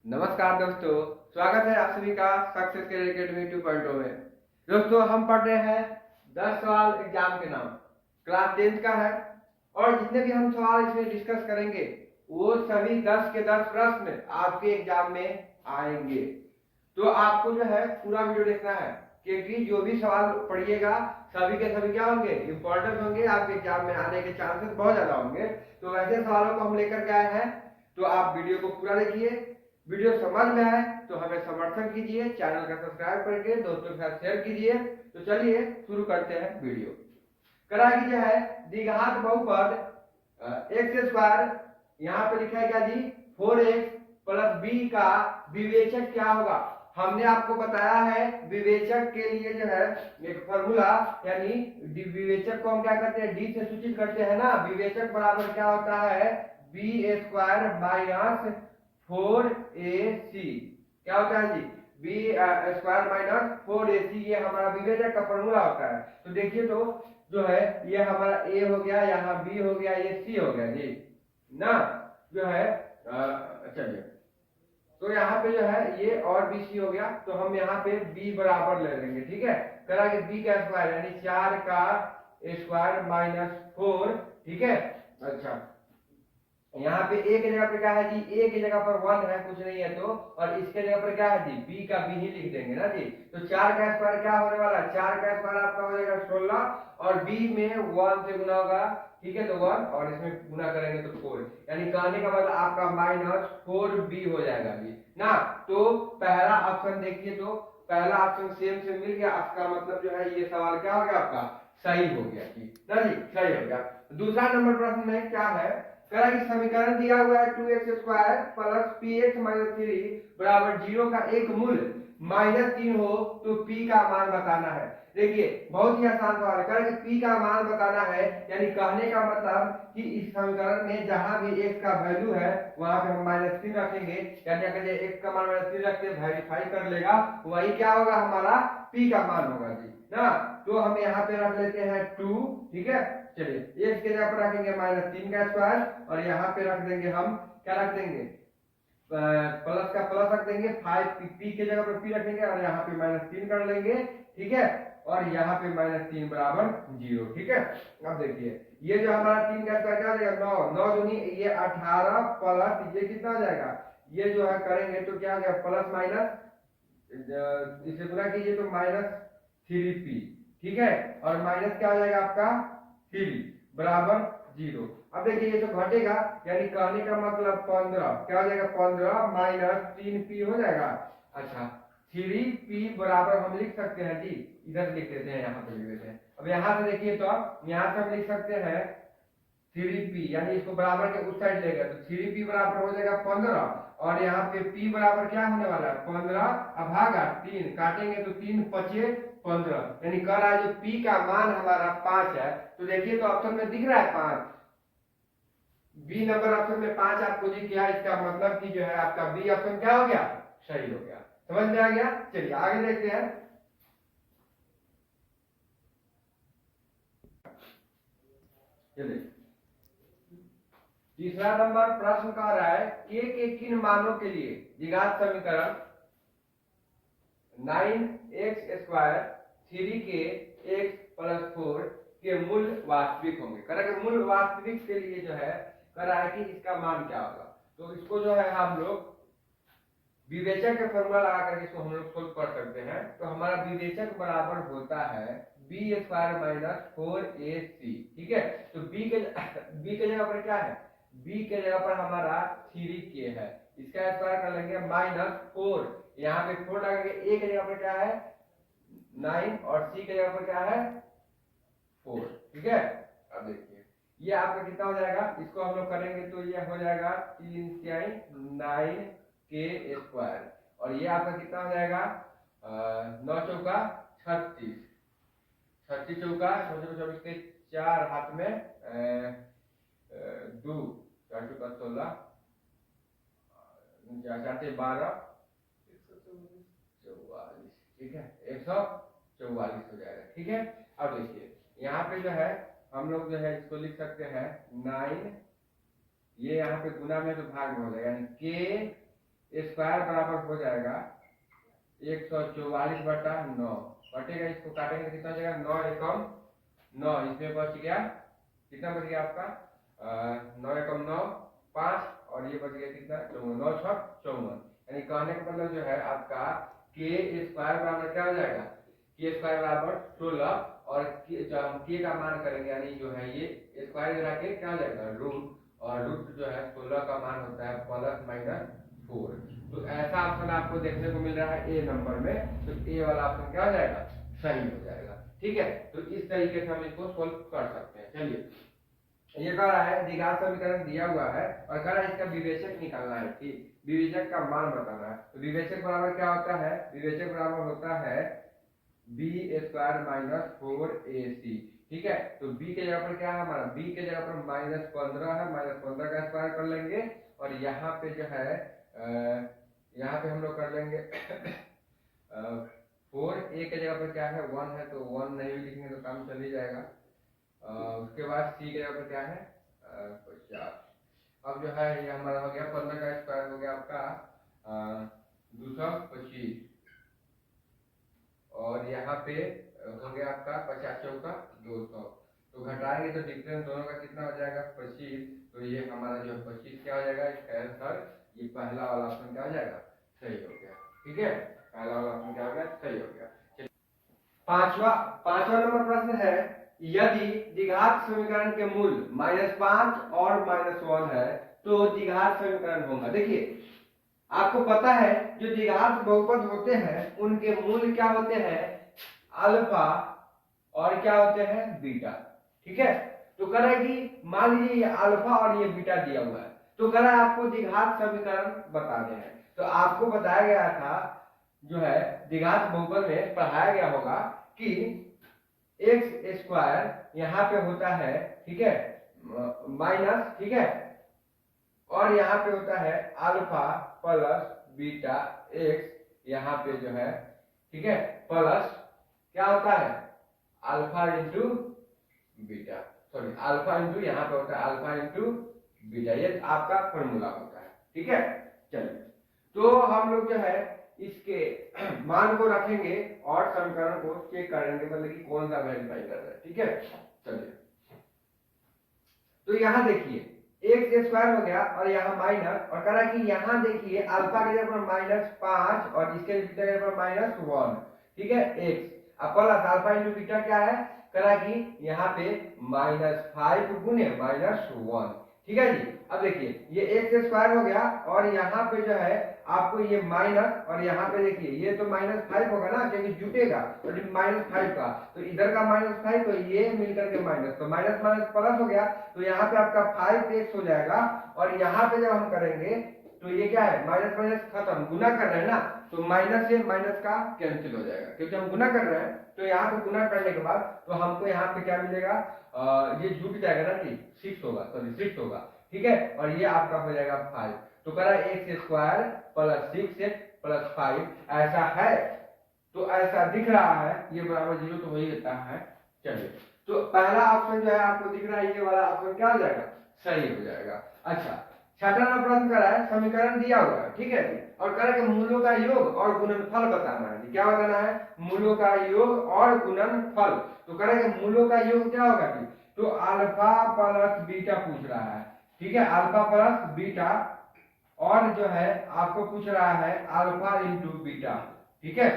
नमस्कार दोस्तों, स्वागत है आप सभी का सक्सेस करियर अकेडमी 2.0 में। दोस्तों, हम पढ़ रहे हैं 10 सवाल एग्जाम के नाम, क्लास 10th का है। और जितने भी हम सवाल इसमें डिस्कस करेंगे वो सभी 10 के 10 प्रश्न आपके एग्जाम में आएंगे। तो आपको जो है पूरा वीडियो देखना है, क्योंकि जो भी सवाल पढ़िएगा सभी के सभी क्या होंगे, इंपॉर्टेंट होंगे, आपके एग्जाम में आने के चांसेस बहुत ज्यादा होंगे। तो वैसे सवालों को हम लेकर के आए हैं, तो आप वीडियो को पूरा देखिए। वीडियो समझ में आए तो हमें समर्थन कीजिए, चैनल का सब्सक्राइब करके दोस्तों के साथ शेयर कीजिए। तो चलिए शुरू करते हैं वीडियो। करा की जो है द्विघात बहुपद एक्स स्क्वायर, यहाँ पे लिखा है क्या जी, 4x प्लस बी का विवेचक क्या होगा। हमने आपको बताया है विवेचक के लिए जो है एक फॉर्मूला, यानी विवेचक को हम क्या करते हैं, डी से सूचित करते हैं ना। विवेचक बराबर क्या होता है, बी स्क्वायर माइनस 4ac, क्या होता है जी, बी स्क्वायर माइनस 4ac, ये हमारा विवेचक का फॉर्मूला होता है। तो देखिए, तो जो है ये हमारा a हो गया, यहाँ b हो गया, ये c हो गया जी ना, जो है चलिए, तो यहाँ पे जो है ये और बी सी हो गया, तो हम यहाँ पे b बराबर ले लेंगे। ठीक है, करा कि b का स्क्वायर यानी 4 का स्क्वायर माइनस 4। ठीक है, अच्छा, यहाँ पे a की जगह पर क्या है जी, a की जगह पर 1 है, कुछ नहीं है तो, और इसके जगह पर क्या है जी, b का b ही लिख देंगे ना जी। तो 4 का स्क्वायर क्या होने वाला है, 4 का स्क्वायर आपका हो जाएगा 16, और b में 1 से गुना होगा। ठीक है, तो 1 और इसमें गुना करेंगे तो 4, यानी कहने का मतलब आपका माइनस 4b हो जाएगा जी ना। तो पहला ऑप्शन देखिए, तो पहला ऑप्शन सेम से मिल गया, इसका मतलब जो है ये सवाल क्या हो गया, आपका सही हो गया जी ना जी, सही हो गया। दूसरा नंबर प्रश्न में क्या है, करा कि समीकरण दिया हुआ है 2x square plus px minus 3 बराबर 0 का एक मूल्य -3 हो तो p का मान बताना है। देखिए, बहुत ही आसान सवाल है। करा कि p का मान बताना है, यानी कहने का मतलब कि इस समीकरण में जहां भी x का वैल्यू है वहां पे हम -3 रखेंगे, यानी अगर ये x का मान -3 रखते वेरीफाई कर लेगा, वही क्या होगा, हमारा p का मान होगा जी ना। तो हम यहाँ पे रख लेते हैं 2। ठीक है, चलिए x के जगह पर रखेंगे -3 का स्क्वायर, और यहाँ पे रख देंगे हम क्या रख देंगे, प्लस का प्लस रख देंगे, 5 p के जगह पर p रखेंगे, और यहाँ पे -3 कर लेंगे। ठीक है, और यहाँ पे -3 बराबर 0। ठीक है, अब देखिए ये जो हमारा 3 का स्क्वायर क्या हो जाएगा, 9, 9 दूनी ये 18 प्लस ये कितना हो जाएगा, ये जो है करेंगे तो क्या हो गया, प्लस माइनस इसे गुना कीजिए तो -3p। ठीक है, और माइनस क्या हो जाएगा आपका 3 बराबर 0। अब देखिए ये तो घटेगा, यानी कहने का मतलब 15, क्या हो जाएगा, 15 माइनस 3p हो जाएगा। अच्छा, 3p बराबर हम लिख सकते हैं जी, इधर लिख देते हैं, यहाँ पे लिख देते हैं। अब यहाँ से देखिए, तो यहाँ से हम लिख सकते हैं 3p, यानी इसको बराबर के उस साइड ले गए तो 3p बराबर हो जाएगा 15, और यहाँ पे p बराबर क्या होने वाला है, 15, अब भागा 3, काटेंगे तो 3 पचे 15, यानी कह रहा है जो p का मान हमारा 5 है। तो देखिए, तो ऑप्शन में दिख रहा है 5, बी नंबर ऑप्शन में 5 आपको दिख गया, इसका मतलब कि जो है आपका बी ऑप्शन क्या हो गया, सही हो गया। समझ में आ गया, चलिए आगे देखते हैं। चलिए, तीसरा नंबर प्रश्न कह रहा है के किन मानों के लिए द्विघात समीकरण 9x square 3k x plus 4 के मूल वास्तविक होंगे। कह रहा है कि मूल वास्तविक के लिए जो है कह रहा है कि इसका मान क्या होगा। तो इसको जो है हम लोग विवेचक के फॉर्मूला लगा करके इसको हम लोग सोल्व कर सकते हैं। तो हमारा विवेचक बराबर होता है बी स्क्वायर माइनस 4ac। ठीक है, तो बी के जगह पर क्या है, बी के जगह पर हमारा 3k है, इसका स्क्वायर कर लेंगे -4, यहाँ पे 4 लगेंगे, ए के जगह पर क्या है 9, और सी के जगह पर क्या है 4। ठीक है, अब देखिए ये आपका कितना हो जाएगा, इसको हम लोग करेंगे तो ये हो जाएगा 3 9 के स्क्वायर, और ये आपका कितना हो जाएगा 9 चौका 36, 36 चौका 24 के 4 हाथ में 2, 4 चौका 16, 4 12, 144। ठीक है, 144 हो जाएगा। ठीक है, अब देखिए यहाँ पे जो है हम लोग जो है इसको लिख सकते हैं 9, ये यहाँ पे गुना में तो भाग में हो जाएगा, यानी के स्क्वायर बराबर हो जाएगा 144/9 कटेगा, इसको काटेंगे तो कितना हो जाएगा 9 एकम 9, इसमें बच गया कितना बच गया आपका 9 एकम 9 5 और ये बच गया कितना 9 6 54। यानी कहने का मतलब जो है आपका के स्क्वायर बराबर क्या हो जाएगा के स्क्वायर बराबर 16 और जब हम के का मान करेंगे यानी जो है ये स्क्वायर गिरा के क्या हो जाएगा रूट, और रूट जो है 16 का मान होता है +-4। तो ऐसा ऑप्शन आपको देखने को मिल रहा है ए नंबर में, तो ए वाला ऑप्शन क्या हो जाएगा सही हो जाएगा। ठीक है, तो इस तरीके से हम इसको सोल्व कर सकते हैं। चलिए ये कह रहा है द्विघात समीकरण दिया हुआ है और कह रहा है इसका विवेचक निकालना है, ठीक विवेचक का मान बताना है। तो विवेचक बराबर क्या होता है, विवेचक बराबर होता है b² - 4ac। ठीक है, तो b के जगह पर क्या है हमारा, b के जगह पर -15 है, -15 का स्क्वायर कर लेंगे और यहाँ पे जो है यहाँ पे हम लोग कर लेंगे 4a के जगह पर क्या है 1 है, तो 1 नहीं भी लिखेंगे तो काम चल ही जाएगा। उसके बाद c के जगह पर क्या है 50। अब जो है ये हमारा हो गया 15 का स्क्वायर हो गया आपका 225 और यहाँ पे हो गया आपका 50 चौका 200। तो घटाएंगे तो डिफरेंस दोनों का कितना हो जाएगा 25। तो ये हमारा जो 25 क्या हो जाएगा इसका आंसर, ये पहला वाला ऑप्शन क्या हो जाएगा सही हो गया। ठीक है, पहला वाला ऑप्शन क्या हो गया सही हो गया। पांचवा नंबर प्रश्न है, यदि द्विघात समीकरण के मूल -5 और -1 है तो द्विघात समीकरण होगा। देखिए आपको पता है जो द्विघात बहुपद होते हैं उनके मूल क्या होते हैं अल्फा और क्या होते हैं बीटा। ठीक है, तो कह रहा है कि मान लीजिए ये अल्फा और ये बीटा दिया हुआ है, तो कह रहा है आपको द्विघात समीकरण बताने हैं। तो आपको बताया गया था जो है द्विघात बहुपद में पढ़ाया गया होगा कि x² यहाँ पे होता है, ठीक है माइनस, ठीक है, और यहाँ पे होता है अल्फा प्लस बीटा x यहाँ पे जो है, ठीक है, प्लस क्या होता है alpha into beta, sorry alpha into यहाँ पे होता है अल्फा इंटू बीटा, ये आपका फॉर्मूला होता है। ठीक है, चलिए तो हम लोग जो है इसके मान को रखेंगे और समीकरण को चेक करेंगे, मतलब कि कौन सा वेरीफाई कर रहा है। ठीक है, चलिए तो यहाँ देखिए x² हो गया और यहाँ माइनस, और कह रहा कि यहाँ देखिए अल्फा के जगह पर -5 और इसके जगह पर -1, ठीक है x अब प्लस अल्फा इंटू बीटा क्या है, कह रहा कि यहाँ पे -5 गुने -1। ठीक है जी, अब देखिए ये x² हो गया और यहाँ पे जो है आपको ये माइनस, और यहाँ पे देखिए ये तो -5 होगा ना क्योंकि जुटेगा, तो -5 का तो इधर का -5 तो ये मिलकर के माइनस, तो माइनस माइनस प्लस हो गया, तो यहाँ पे आपका 5x हो जाएगा। और यहाँ पे जब हम करेंगे तो ये क्या है माइनस माइनस खत्म, गुना कर रहे हैं ना, तो माइनस से माइनस का कैंसिल हो जाएगा क्योंकि हम गुना कर रहे हैं। तो यहाँ पे गुना करने के बाद तो हमको यहाँ पे क्या मिलेगा, ये जुट जाएगा ना कि 6 होगा, सॉरी 6 होगा। ठीक है, और ये आपका हो जाएगा 5। तो कह रहा है x² + 6x + 5 ऐसा है, तो ऐसा दिख रहा है, ये बराबर 0 तो हो ही जाता है। चलिए तो पहला ऑप्शन जो है आपको दिख रहा है, ये वाला ऑप्शन क्या हो जाएगा सही हो जाएगा। अच्छा, छठा नंबर प्रश्न करा है, समीकरण दिया हुआ है, ठीक है, और कह रहा है कि मूलों का योग और गुणनफल बताना है। क्या बताना है, मूलों का योग और गुणनफल। तो कह रहा है कि मूलों का योग क्या होगा, तो अल्फा प्लस बीटा पूछ रहा है। ठीक है, अल्फा प्लस बीटा, और जो है आपको पूछ रहा है अल्फा इंटू बीटा। ठीक है,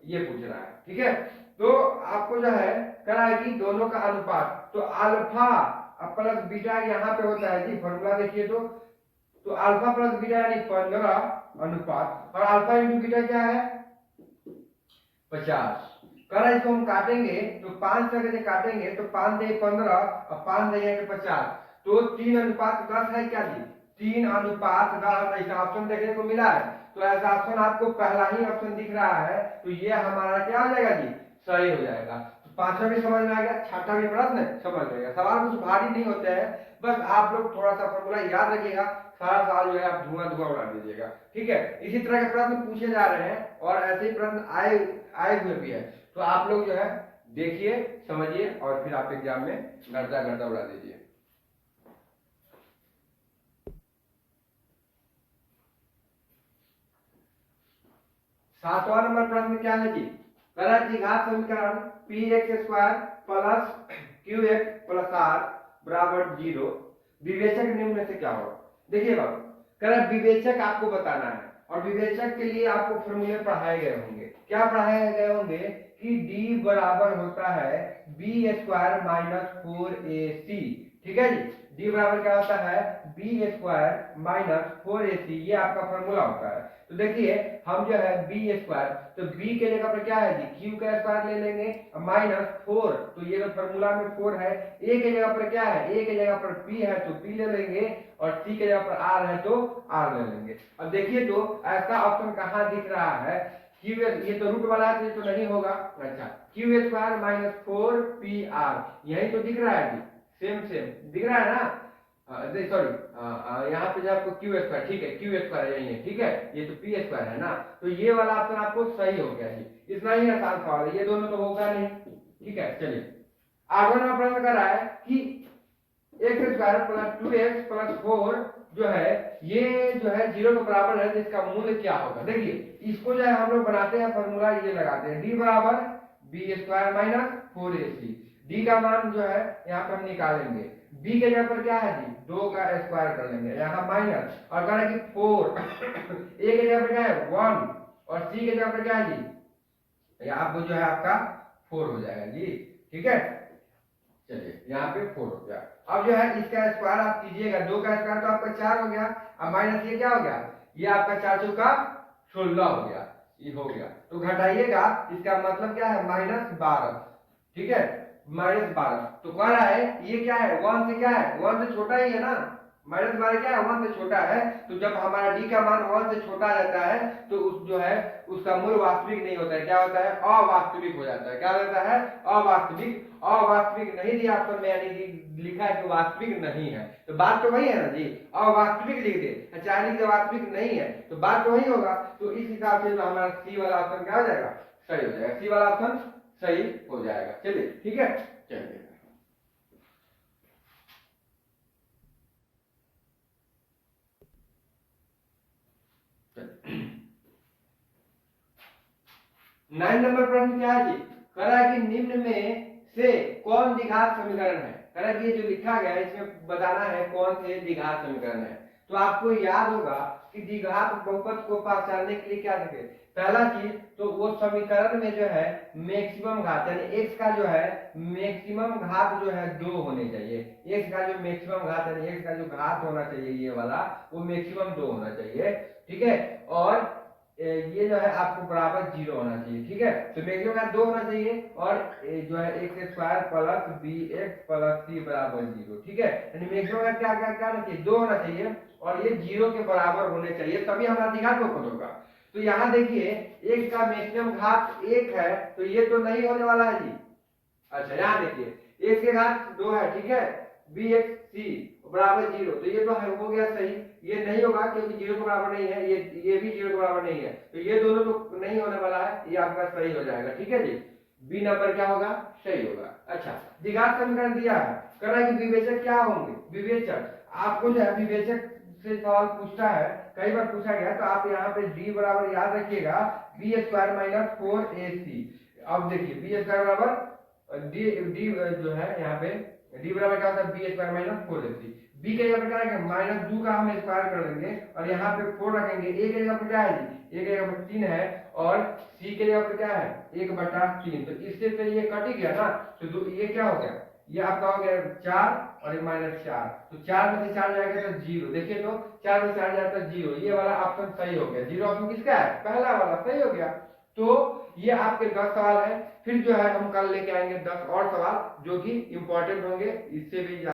ये पूछ रहा है। ठीक है, तो आपको जो है करा है कि दोनों का अनुपात, तो अल्फा प्लस बीटा यहाँ पे होता है जी, फॉर्मूला देखिए तो अल्फा प्लस बीटा यानी 15 अनुपात, और अल्फा इंटू बीटा क्या है 50। कह रहा है इसको हम काटेंगे तो 5 से काटेंगे तो 5 दे 15 और 5 दे 50, तो 3:10 है क्या जी, 3:10 ऐसा ऑप्शन देखने को मिला है। तो ऐसा ऑप्शन आपको पहला ही ऑप्शन दिख रहा है, तो ये हमारा क्या हो जाएगा जी सही हो जाएगा। तो पांचवा भी समझ में आ गया, छठा भी प्रश्न समझ में आएगा। सवाल कुछ भारी नहीं होते हैं, बस आप लोग थोड़ा सा फॉर्मूला याद रखिएगा, सारा साल जो है आप धुआं उड़ा दीजिएगा। ठीक है, इसी तरह के प्रश्न पूछे जा रहे हैं और ऐसे ही प्रश्न आए हुए भी है, तो आप लोग जो है देखिए समझिए और फिर आप एग्जाम में गर्दा उड़ा दीजिए। सातवां नंबर प्रश्न क्या है जी, कह रहा है द्विघात समीकरण px² plus qx plus r बराबर 0 विवेचक निम्न में से क्या होगा। देखिए बाबू, कह रहा है विवेचक आपको बताना है और विवेचक के लिए आपको फॉर्मूले पढ़ाए गए होंगे। क्या पढ़ाए गए होंगे कि d बराबर होता है b² माइनस 4ac। ठीक है जी, d बराबर क्या होता है b² माइनस 4ac, ये आपका फॉर्मूला होता है। तो देखिए हम जो है b², तो b के जगह पर क्या है जी q का स्क्वायर ले लेंगे माइनस 4, तो ये तो फॉर्मूला में 4 है। a के जगह पर क्या है, a के जगह पर p है तो p ले लेंगे और c के जगह पर r है तो r ले लेंगे। अब देखिए तो ऐसा ऑप्शन कहाँ दिख रहा है, q, ये तो रूट वाला है तो नहीं होगा। अच्छा, q² माइनस 4pr यही तो दिख रहा है जी, सेम दिख रहा है ना। सॉरी, यहाँ पे जो आपको q², ठीक है q² यही है, ठीक है, ये तो p² है ना, तो ये वाला ऑप्शन आपको सही हो गया जी। इतना ही आसान सवाल है, ये दोनों तो होगा नहीं। ठीक है, चलिए आगे ना प्रश्न कर रहा है कि x² प्लस 2x प्लस 4 जो है ये जो है 0 के बराबर है, जिसका मूल्य क्या होगा। देखिए इसको जो है हम लोग बनाते हैं फॉर्मूला, ये लगाते हैं d बराबर b² माइनस 4ac। d का मान जो है यहाँ पर हम निकालेंगे, b के जगह पर क्या है जी 2 का स्क्वायर कर लेंगे, यहाँ माइनस और कह रहे हैं कि 4 a के जगह पर क्या है 1 और c के जगह पर क्या है जी, यहाँ पर जो है आपका 4 हो जाएगा जी। ठीक है, चलिए यहाँ पे 4 हो गया। अब जो है इसका स्क्वायर आप कीजिएगा, 2 का स्क्वायर तो आपका 4 हो गया, अब माइनस ये क्या हो गया, ये आपका 4 चौका 16 हो गया, ये हो गया। तो घटाइएगा, इसका मतलब क्या है -12। ठीक है, -12। तो कह रहा है ये क्या है 1 से क्या है, 1 से छोटा ही है ना, -12 क्या है 1 से छोटा है। तो जब हमारा d का मान 1 से छोटा रहता है तो उस जो है उसका मूल वास्तविक नहीं होता है, क्या होता है अवास्तविक हो जाता है। क्या होता है अवास्तविक, अवास्तविक नहीं दिया ऑप्शन में, यानी कि लिखा है कि वास्तविक नहीं है, तो बात तो वही है ना जी, अवास्तविक लिख दे, चाहे लिख दे वास्तविक नहीं है, तो बात तो वही होगा। तो इस हिसाब से हमारा सी वाला ऑप्शन क्या हो जाएगा, सही हो जाएगा, सी वाला ऑप्शन सही हो जाएगा। चलिए ठीक है, चलिए 9 नंबर प्रश्न क्या है जी, कह रहा है कि निम्न में से कौन द्विघात समीकरण है। कह रहा है कि ये जो लिखा गया है इसमें बताना है कौन से द्विघात समीकरण है। तो आपको याद होगा कि द्विघात बहुपद को पहचानने के लिए क्या देखे, पहला चीज तो वो समीकरण में जो है मैक्सिमम घात, यानी x का जो है मैक्सिमम घात जो है 2 होने चाहिए। x का जो मैक्सिमम घात यानी x का जो घात होना चाहिए ये वाला, वो मैक्सिमम 2 होना चाहिए। ठीक है, और ये जो है आपको बराबर 0 होना चाहिए। ठीक है, तो मैक्सिमम का 2 होना चाहिए और जो है x² plus bx plus c बराबर 0। ठीक है, यानी मैक्सिमम का क्या क्या क्या होना चाहिए 2 होना चाहिए और ये 0 के बराबर होने चाहिए, तभी हमारा द्विघात बहुपद होगा। तो यहाँ देखिए x का मैक्सिमम घात 1 है, तो ये तो नहीं होने वाला है जी। अच्छा यहाँ देखिए x के घात 2 है, ठीक है, bx c बराबर 0, तो ये तो हो गया सही। ये नहीं होगा क्योंकि 0 के बराबर नहीं है, ये भी 0 के बराबर नहीं है, तो ये दोनों तो नहीं होने वाला है, ये आपका सही हो जाएगा। ठीक है जी, बी नंबर क्या होगा, सही होगा। अच्छा, द्विघात समीकरण दिया है, कह रहा है कि विवेचक क्या होंगे, विवेचक आपको जो है विवेचक से सवाल पूछता है, कई बार पूछा गया, तो आप यहाँ पे d बराबर याद रखिएगा b² माइनस 4ac। अब देखिए b² बराबर डी जो है यहाँ पे d बराबर क्या होता है b² माइनस 4ac। b के जगह पे क्या रखेंगे -2 का हम स्क्वायर कर लेंगे और यहाँ पे 4 रखेंगे। a के जगह पे क्या है जी, a के जगह पे 3 है और c के जगह पे क्या है 1/3, तो इससे तो ये कट ही गया ना, तो ये क्या हो गया, ये आपका हो गया 4 और ये -4, तो 4 में से 4 जाएगा तो 0। देखिए तो 4 में से 4 जाएगा तो 0, ये वाला ऑप्शन सही हो गया। 0 ऑप्शन किसका है, पहला वाला सही हो गया। तो ये आपके 10 सवाल है, फिर जो है हम कल लेके आएंगे 10 और सवाल जो कि इंपॉर्टेंट होंगे, इससे भी